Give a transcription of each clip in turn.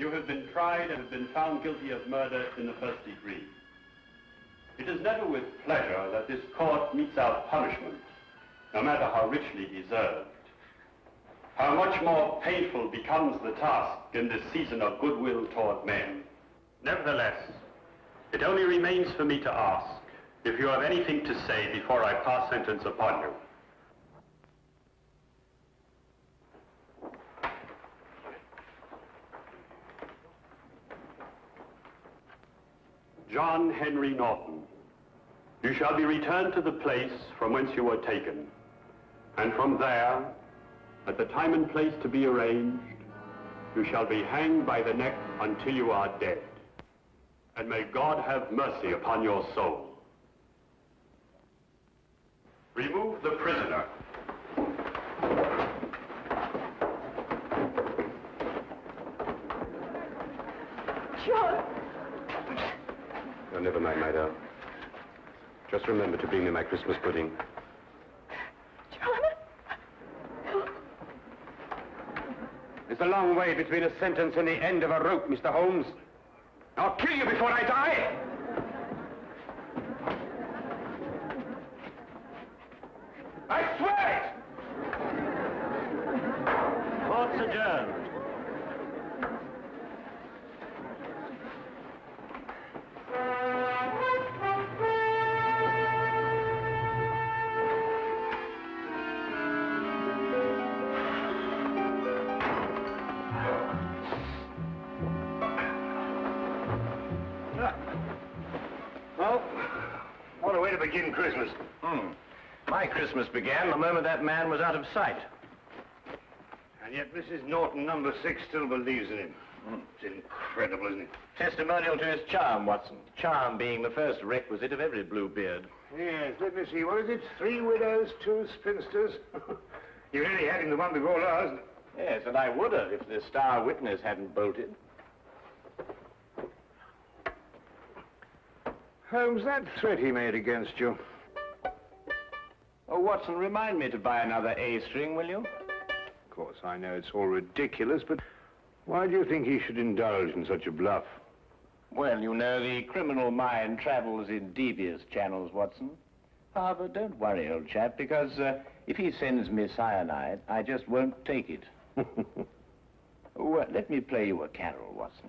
You have been tried and have been found guilty of murder in the first degree. It is never with pleasure that this court metes out punishment, no matter how richly deserved. How much more painful becomes the task in this season of goodwill toward men. Nevertheless, it only remains for me to ask if you have anything to say before I pass sentence upon you. John Henry Norton, you shall be returned to the place from whence you were taken, and from there, at the time and place to be arranged, you shall be hanged by the neck until you are dead. And may God have mercy upon your soul. Remove the prisoner. John! Oh, never mind, my darling. Just remember to bring me my Christmas pudding. There's a long way between a sentence and the end of a rope, Mr. Holmes. I'll kill you before I die! I swear it! Court's adjourned. Begin Christmas. My Christmas began the moment that man was out of sight. And yet Mrs. Norton, number 6, still believes in him. It's incredible, isn't it? Testimonial to his charm, Watson. Charm being the first requisite of every Bluebeard. Yes, let me see. What is it? 3 widows, 2 spinsters. You really had him the one before last. Yes, and I would have if the star witness hadn't bolted. Holmes, that threat he made against you. Oh, Watson, remind me to buy another A string, will you? Of course, I know it's all ridiculous, but why do you think he should indulge in such a bluff? Well, you know, the criminal mind travels in devious channels, Watson. However, don't worry, old chap, because if he sends me cyanide, I just won't take it. Well, let me play you a carol, Watson.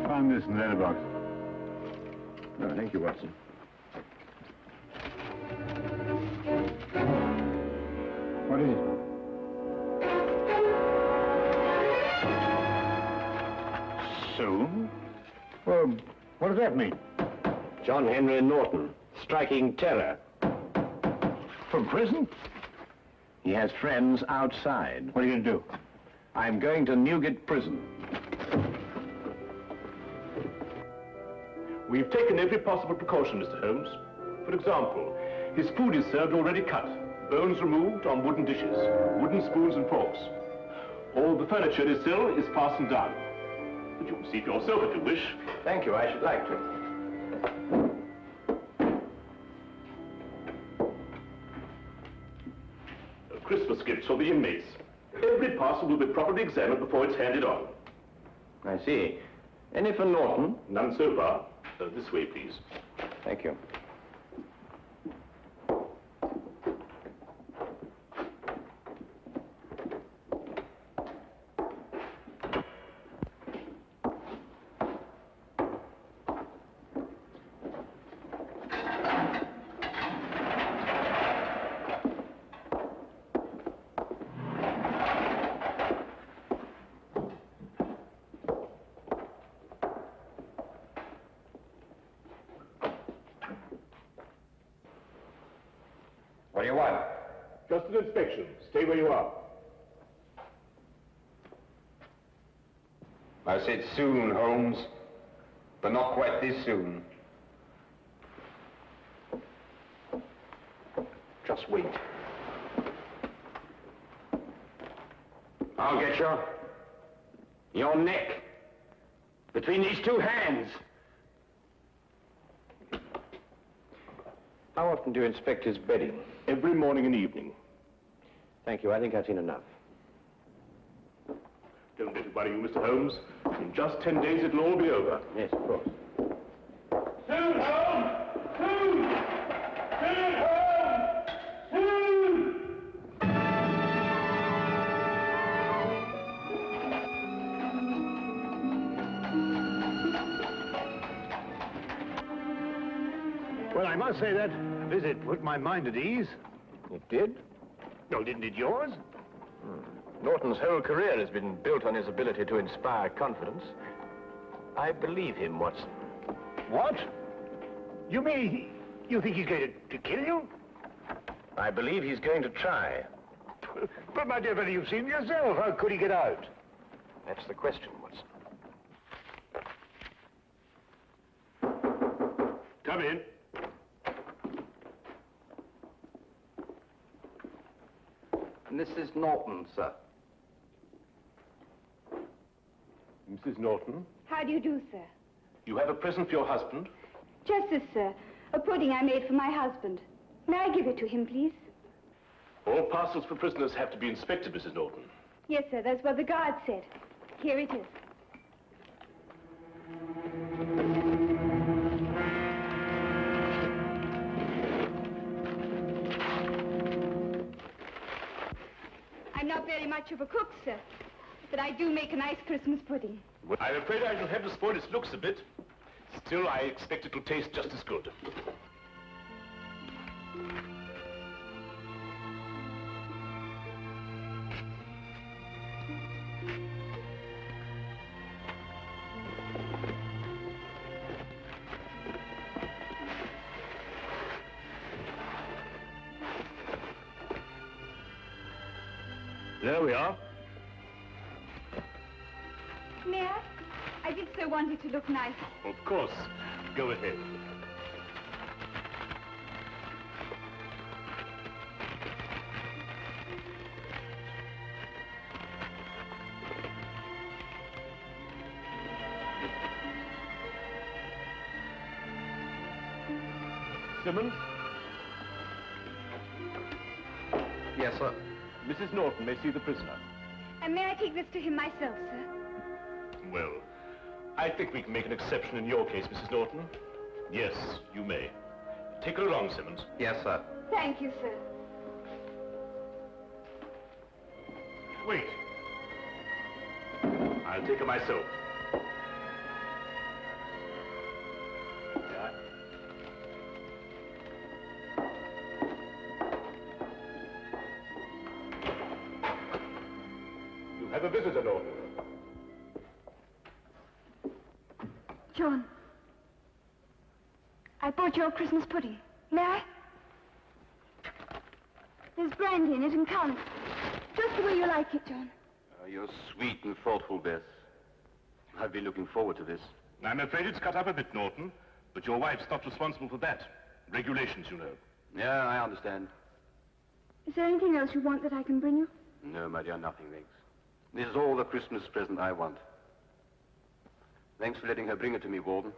Find this in the letterbox. Oh, thank you, Watson. What is it? Soon? Well, what does that mean? John Henry Norton, striking terror. From prison? He has friends outside. What are you going to do? I'm going to Newgate Prison. We've taken every possible precaution, Mr. Holmes. For example, his food is served already cut, bones removed on wooden dishes, wooden spoons and forks. All the furniture in his cell is fastened down. But you can see for yourself if you wish. Thank you, I should like to. Christmas gifts for the inmates. Every parcel will be properly examined before it's handed on. I see. Any for Norton? None so far. This way, please. Thank you. What do you want? Just an inspection. Stay where you are. I said soon, Holmes, but not quite this soon. Just wait. I'll get you. Your neck. Between these two hands. How often do you inspect his bedding? Every morning and evening. Thank you. I think I've seen enough. Don't let it worry you, Mr. Holmes. In just 10 days, it'll all be over. Yes, of course. Soon, Holmes! Soon! Soon, Holmes! Soon! Well, I must say that visit put my mind at ease. It did? Well, didn't it yours? Norton's whole career has been built on his ability to inspire confidence. I believe him, Watson. What? You mean you think he's going to kill you? I believe he's going to try. But, my dear fellow, you've seen yourself. How could he get out? That's the question, Watson. Come in. Mrs. Norton, sir. Mrs. Norton, How do you do, sir? you have a present for your husband? Just this, sir. A pudding I made for my husband. May I give it to him, please? All parcels for prisoners have to be inspected, Mrs. Norton. Yes, sir. That's what the guard said. Here it is. I'm not very much of a cook, sir, but I do make a nice Christmas pudding. Well, I'm afraid I shall have to spoil its looks a bit. Still, I expect it will taste just as good. There we are. May I? I did so want it to look nice. Of course. Go ahead. Simmons? Yes, sir. Mrs. Norton may see the prisoner. And may I take this to him myself, sir? Well, I think we can make an exception in your case, Mrs. Norton. Yes, you may. Take her along, Simmons. Yes, sir. Thank you, sir. Wait. I'll take her myself. Yeah. You have a visitor, Norton. John, I bought your Christmas pudding. May I? There's brandy in it and currants. Just the way you like it, John. You're sweet and thoughtful, Beth. I've been looking forward to this. I'm afraid it's cut up a bit, Norton, but your wife's not responsible for that. Regulations, you know. Yeah, I understand. Is there anything else you want that I can bring you? No, my dear, nothing, thanks. This is all the Christmas present I want. Thanks for letting her bring it to me, Warden.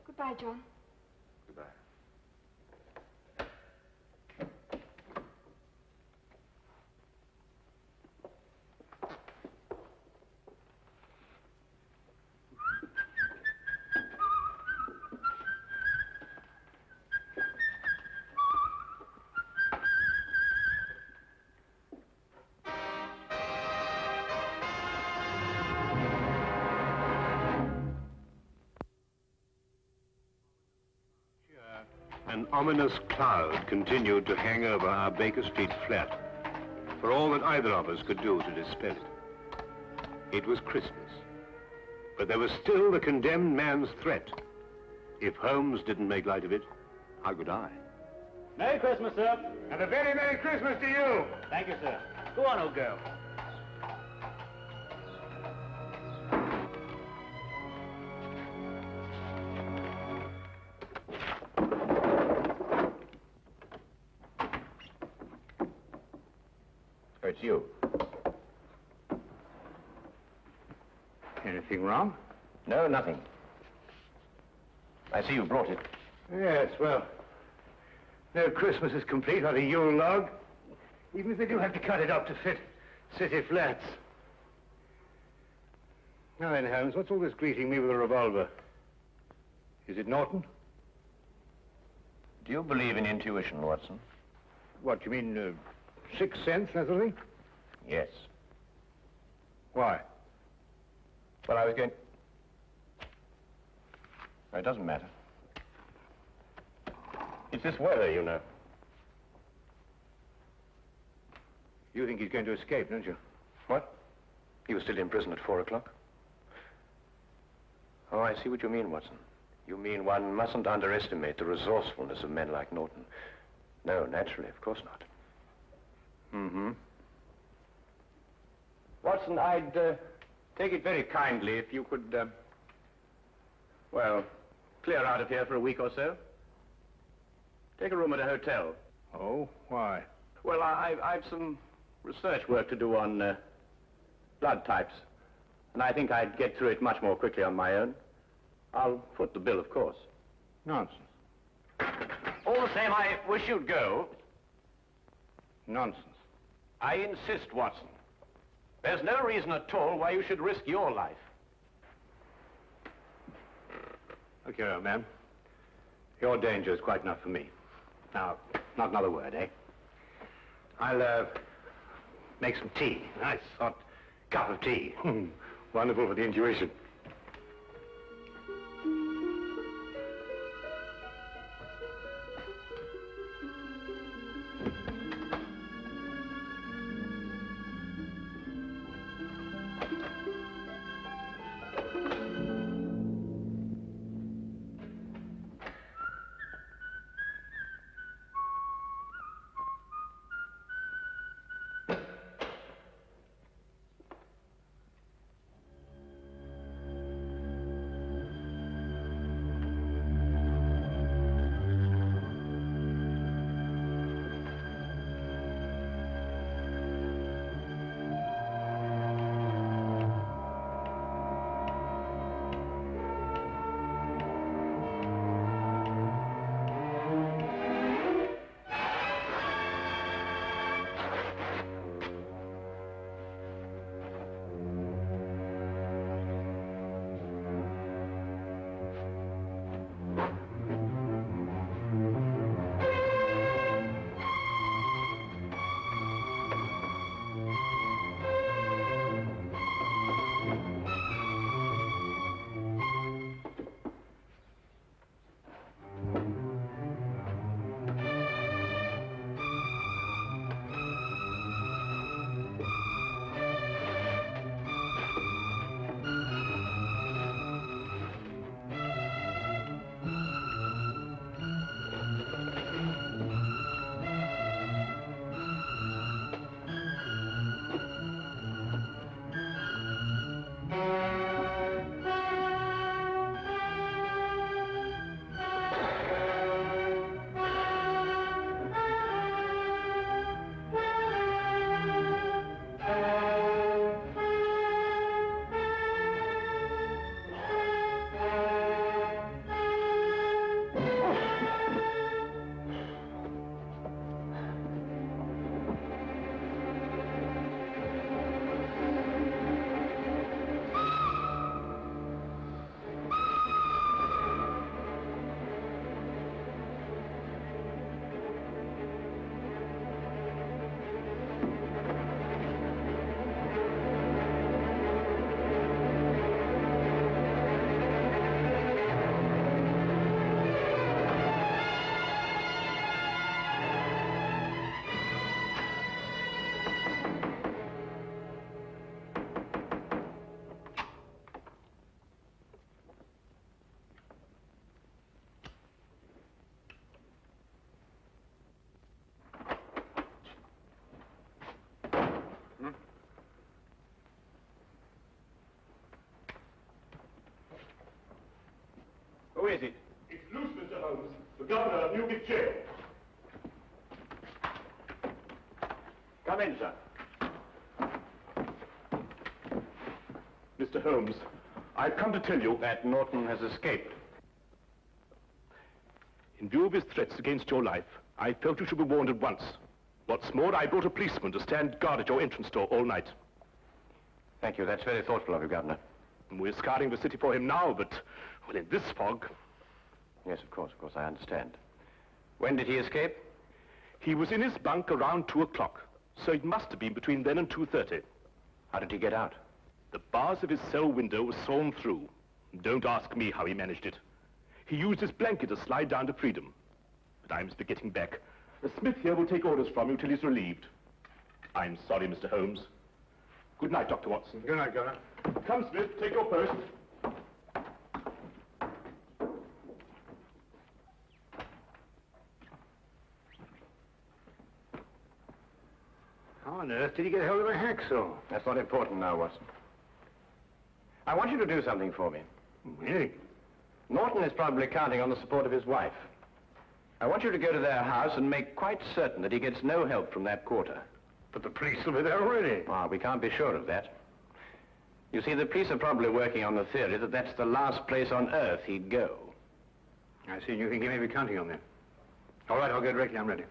Goodbye, John. Goodbye. An ominous cloud continued to hang over our Baker Street flat, for all that either of us could do to dispel it. It was Christmas, but there was still the condemned man's threat. If Holmes didn't make light of it, how could I? Merry Christmas, sir. And a very Merry Christmas to you! Thank you, sir. Go on, old girl. It's you. Anything wrong? No, nothing. I see you brought it. Yes, well, no Christmas is complete without a Yule log, even if they do have to cut it up to fit city flats. Now then, Holmes, what's all this greeting me with a revolver? Is it Norton? Do you believe in intuition, Watson? What, you mean, sixth sense, that sort of thing? Yes. Why? Well, I was going... No, it doesn't matter. It's this weather, you know. You think he's going to escape, don't you? What? He was still in prison at 4 o'clock? Oh, I see what you mean, Watson. You mean one mustn't underestimate the resourcefulness of men like Norton. No, naturally, of course not. Mm-hmm. Watson, I'd take it very kindly if you could, well, clear out of here for a week or so. Take a room at a hotel. Oh, why? Well, I've some research work to do on blood types, and I think I'd get through it much more quickly on my own. I'll foot the bill, of course. Nonsense. All the same, I wish you'd go. Nonsense. I insist, Watson. There's no reason at all why you should risk your life. Look here, old man. Your danger is quite enough for me. Now, not another word, eh? I'll, make some tea. Nice hot cup of tea. Wonderful for the intuition. Who is it? It's loose, Mr. Holmes. The governor of Newgate Jail. Come in, sir. Mr. Holmes, I've come to tell you that Norton has escaped. in view of his threats against your life, I felt you should be warned at once. What's more, I brought a policeman to stand guard at your entrance door all night. Thank you. That's very thoughtful of you, Governor. We're scouring the city for him now, but, well, in this fog... Yes, of course, I understand. When did he escape? He was in his bunk around 2 o'clock, so it must have been between then and 2:30. How did he get out? The bars of his cell window were sawn through. Don't ask me how he managed it. He used his blanket to slide down to freedom. But I must be getting back. The Smith here will take orders from you till he's relieved. I'm sorry, Mr. Holmes. Good night, Dr. Watson. Good night, Governor. Come, Smith, take your post. How on earth did he get hold of a hacksaw? That's not important now, Watson. I want you to do something for me. Really? Norton is probably counting on the support of his wife. I want you to go to their house and make quite certain that he gets no help from that quarter. But the police will be there already. Ah, we can't be sure of that. You see, the police are probably working on the theory that that's the last place on earth he'd go. I see. You think he may be counting on them. All right, I'll go directly. I'm ready.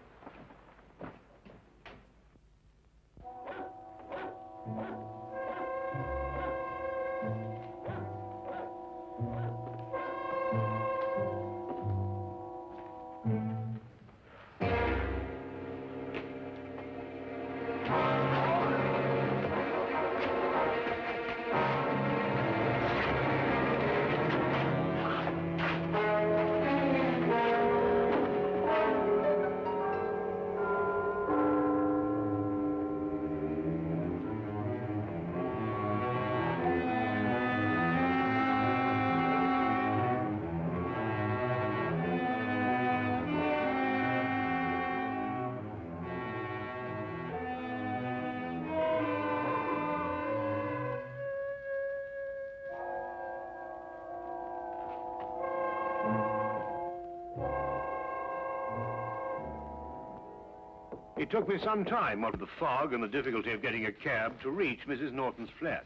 It took me some time, what with the fog and the difficulty of getting a cab, to reach Mrs. Norton's flat.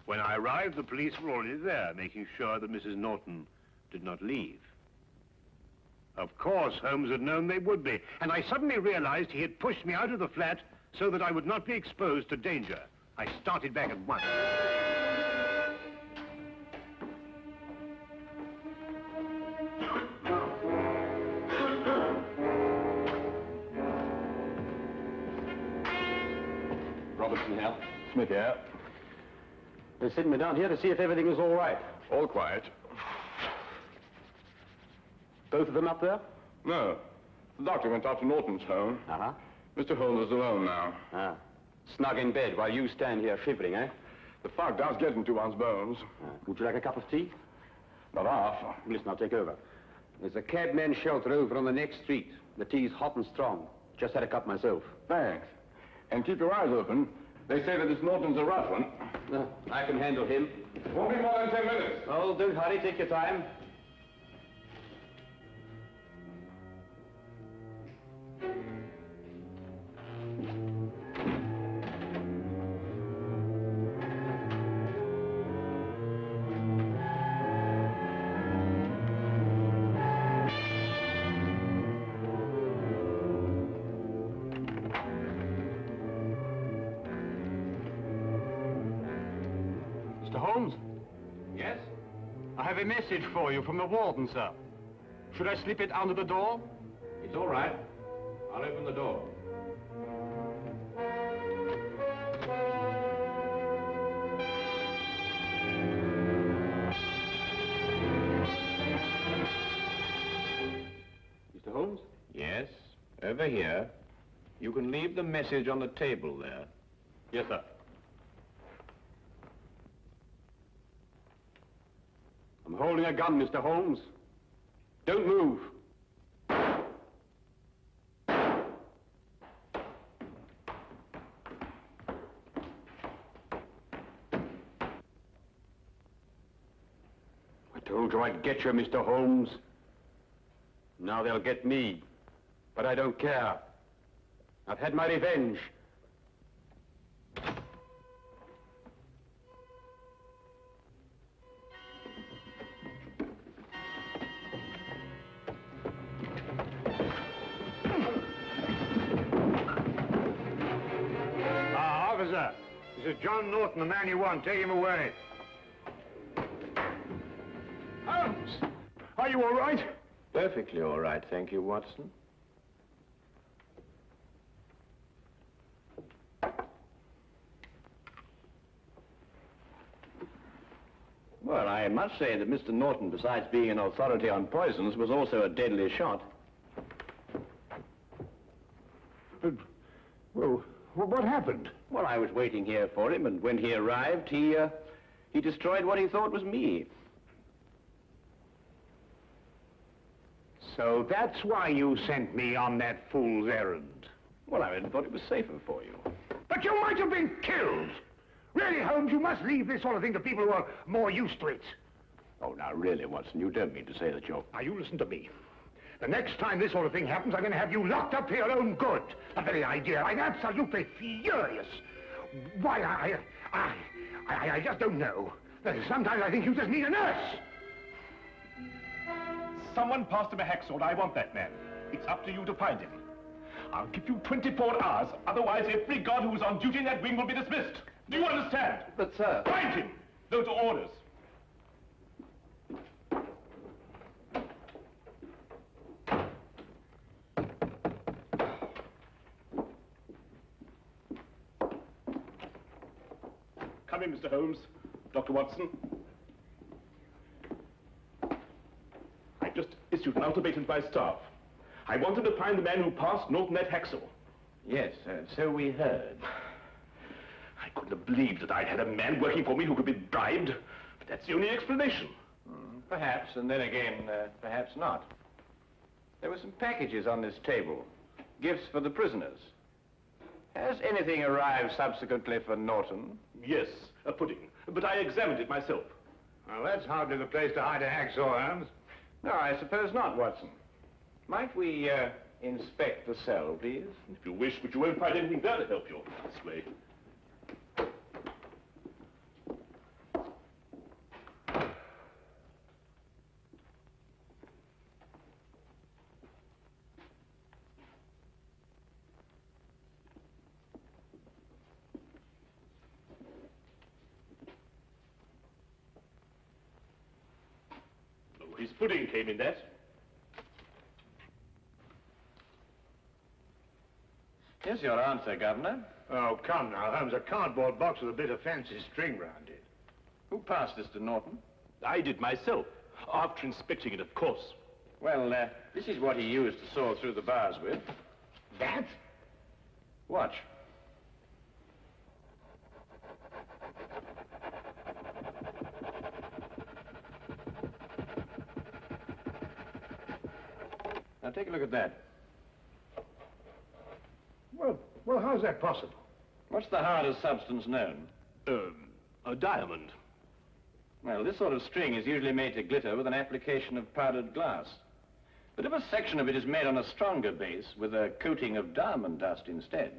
When I arrived, the police were already there, making sure that Mrs. Norton did not leave. Of course, Holmes had known they would be, and I suddenly realized he had pushed me out of the flat so that I would not be exposed to danger. I started back at once. Here. Smith here. They're sitting me down here to see if everything is all right. All quiet. Both of them up there? No. The doctor went off to Norton's home. Uh-huh. Mr. Holmes is alone now. Ah. Snug in bed while you stand here shivering, eh? The fog does get into one's bones. Would you like a cup of tea? Not half. Listen, I'll take over. There's a cabman's shelter over on the next street. The tea's hot and strong. Just had a cup myself. Thanks. And keep your eyes open. They say that this Norton's a rough one. I can handle him. Won't be more than 10 minutes. Oh, don't hurry. Take your time. Holmes? Yes? I have a message for you from the warden, sir. Should I slip it under the door? It's all right. I'll open the door. Mr. Holmes? Yes, over here. You can leave the message on the table there. Yes, sir. I'm holding a gun, Mr. Holmes. Don't move. I told you I'd get you, Mr. Holmes. Now they'll get me. But I don't care. I've had my revenge. This is John Norton, the man you want. Take him away. Holmes! Are you all right? Perfectly all right, thank you, Watson. Well, I must say that Mr. Norton, besides being an authority on poisons, was also a deadly shot. Well, what happened? Well, I was waiting here for him, and when he arrived, he destroyed what he thought was me. So that's why you sent me on that fool's errand. Well, I thought it was safer for you. But you might have been killed! Really, Holmes, you must leave this sort of thing to people who are more used to it. Oh, now, really, Watson, you don't mean to say that you're... Now, you listen to me. The next time this sort of thing happens, I'm going to have you locked up for your own good. The very idea. I'm absolutely furious. Why, I just don't know. Sometimes I think you just need a nurse. Someone passed him a hacksaw. I want that man. It's up to you to find him. I'll give you 24 hours. Otherwise, every guard who is on duty in that wing will be dismissed. Do you understand? But, sir... Find him! Those are orders. Come in, Mr. Holmes. Dr. Watson. I've just issued an ultimatum to my staff. I want them to find the man who passed Norton that hacksaw. Yes, so we heard. I couldn't have believed that I'd had a man working for me who could be bribed. But that's the only explanation. Perhaps, and then again, perhaps not. There were some packages on this table. Gifts for the prisoners. Has anything arrived subsequently for Norton? Yes, a pudding. But I examined it myself. Well, that's hardly the place to hide a hacksaw, Holmes. No, I suppose not, Watson. Might we, inspect the cell, please? If you wish, but you won't find anything there to help you. This way. His pudding came in that. Here's your answer, Governor. Oh, come now, Holmes. A cardboard box with a bit of fancy string round it. Who passed this to Norton? I did myself, after inspecting it, of course. Well, this is what he used to saw through the bars with. That? Watch. Now, take a look at that. Well, how's that possible? What's the hardest substance known? A diamond. Well, this sort of string is usually made to glitter with an application of powdered glass. But if a section of it is made on a stronger base with a coating of diamond dust instead,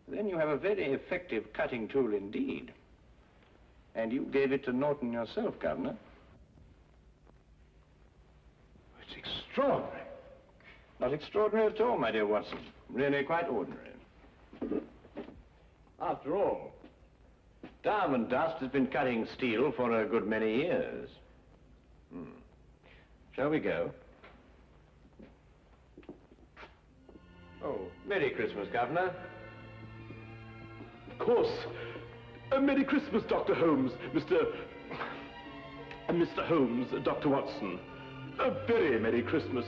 then you have a very effective cutting tool indeed. And you gave it to Norton yourself, Governor. It's extraordinary. Not extraordinary at all, my dear Watson. Really quite ordinary. After all, diamond dust has been cutting steel for a good many years. Shall we go? Oh, Merry Christmas, Governor. Of course. Merry Christmas, Dr. Holmes, Mr. Holmes, Dr. Watson. A very Merry Christmas.